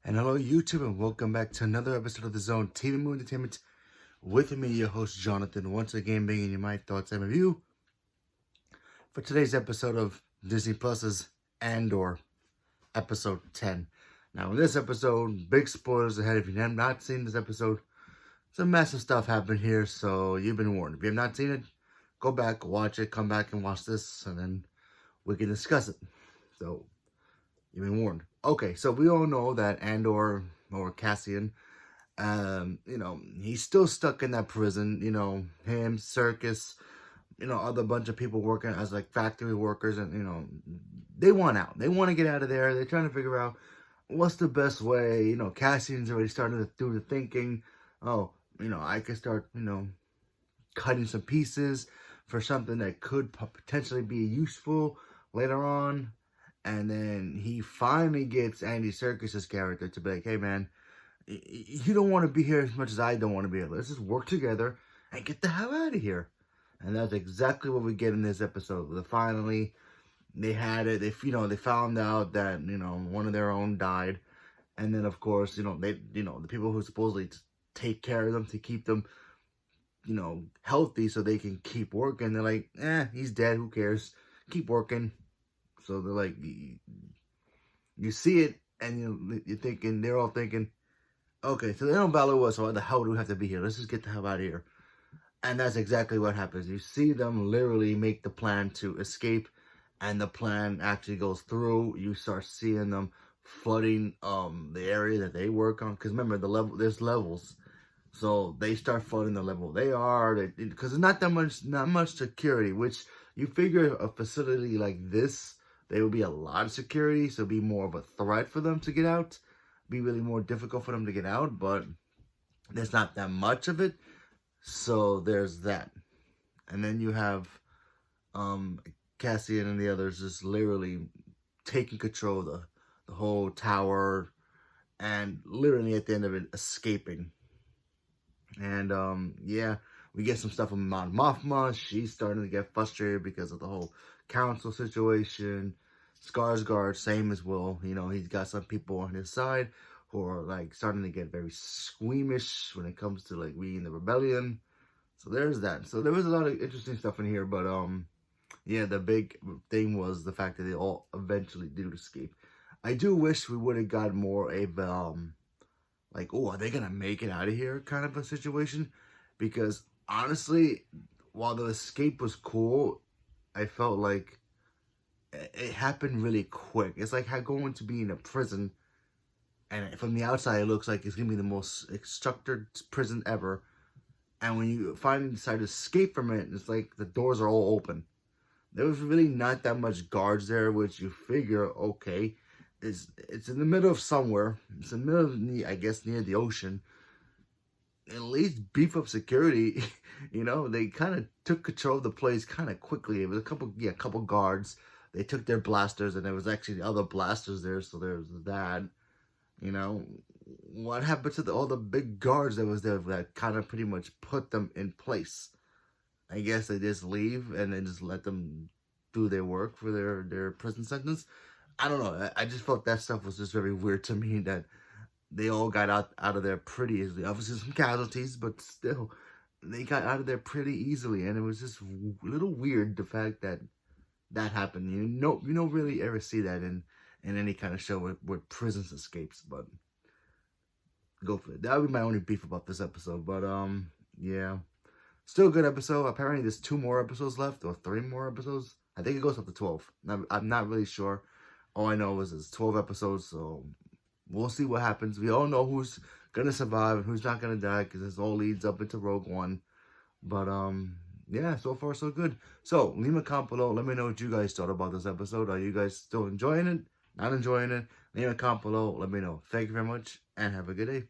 And hello YouTube, and welcome back to another episode of the Zone TV Movie Entertainment with me, your host Jonathan, once again bringing you my thoughts and review for today's episode of Disney Plus's Andor, episode 10. Now in this episode, big spoilers ahead. If you have not seen this episode, some massive stuff happened here, so you've been warned. If you have not seen it, go back, watch it, come back and watch this, and then we can discuss it. So you've been warned. Okay, so we all know that Andor, or Cassian, he's still stuck in that prison. Him, Circus, other bunch of people working as like factory workers, and they want out. They want to get out of there. They're trying to figure out what's the best way. Cassian's already starting to do the thinking. Oh, I could start, cutting some pieces for something that could potentially be useful later on. And then he finally gets Andy Serkis's character to be like, hey man, you don't want to be here as much as I don't want to be here. Let's just work together and get the hell out of here. And that's exactly what we get in this episode. Finally, they had it. They found out that, one of their own died. And then, of course, the people who supposedly take care of them to keep them, healthy so they can keep working. They're like, he's dead. Who cares? Keep working. So they're like, you see it, and they're all thinking, okay, so they don't value us, so why the hell do we have to be here? Let's just get the hell out of here. And that's exactly what happens. You see them literally make the plan to escape, and the plan actually goes through. You start seeing them flooding the area that they work on, because remember, there's levels. So they start flooding the level they are, because there's not much security, which you figure a facility like this, there will be a lot of security, so it'll be more of a threat for them to get out. Be really more difficult for them to get out, but there's not that much of it. So there's that. And then you have Cassian and the others just literally taking control of the whole tower, and literally at the end of it, escaping. And yeah, we get some stuff from Mon Mothma. She's starting to get frustrated because of the whole council situation. Skarsgård, same as Will. He's got some people on his side who are like starting to get very squeamish when it comes to like we in the rebellion. So there's that. So there was a lot of interesting stuff in here, but yeah, the big thing was the fact that they all eventually did escape. I do wish we would have got more of like, oh, are they gonna make it out of here kind of a situation, because honestly, while the escape was cool, I felt like it happened really quick. It's like how going to be in a prison, and from the outside it looks like it's gonna be the most structured prison ever, and when you finally decide to escape from it, it's like the doors are all open. There was really not that much guards there, which you figure, okay, it's in the middle of somewhere. It's in the middle of, I guess, near the ocean. At least beef up security. They kind of took control of the place kind of quickly. It was a couple guards. They took their blasters, and there was actually other blasters there, so there's that. What happened to all the big guards that was there that kind of pretty much put them in place? I guess they just leave and then just let them do their work for their prison sentence. I don't know. I just felt that stuff was just very weird to me, that they all got out of there pretty easily. Obviously some casualties, but still, they got out of there pretty easily. And it was just a little weird, the fact that happened. You don't really ever see that in any kind of show with prisons escapes. But go for it. That would be my only beef about this episode. But yeah, still a good episode. Apparently there's 2 more episodes left, or 3 more episodes. I think it goes up to 12. I'm not really sure. All I know is it's 12 episodes, so we'll see what happens. We all know who's gonna survive and who's not gonna die, because this all leads up into Rogue One. But yeah, so far so good. So leave a comment below. Let me know what you guys thought about this episode. Are you guys still enjoying it? Not enjoying it? Leave a comment below. Let me know. Thank you very much, and have a good day.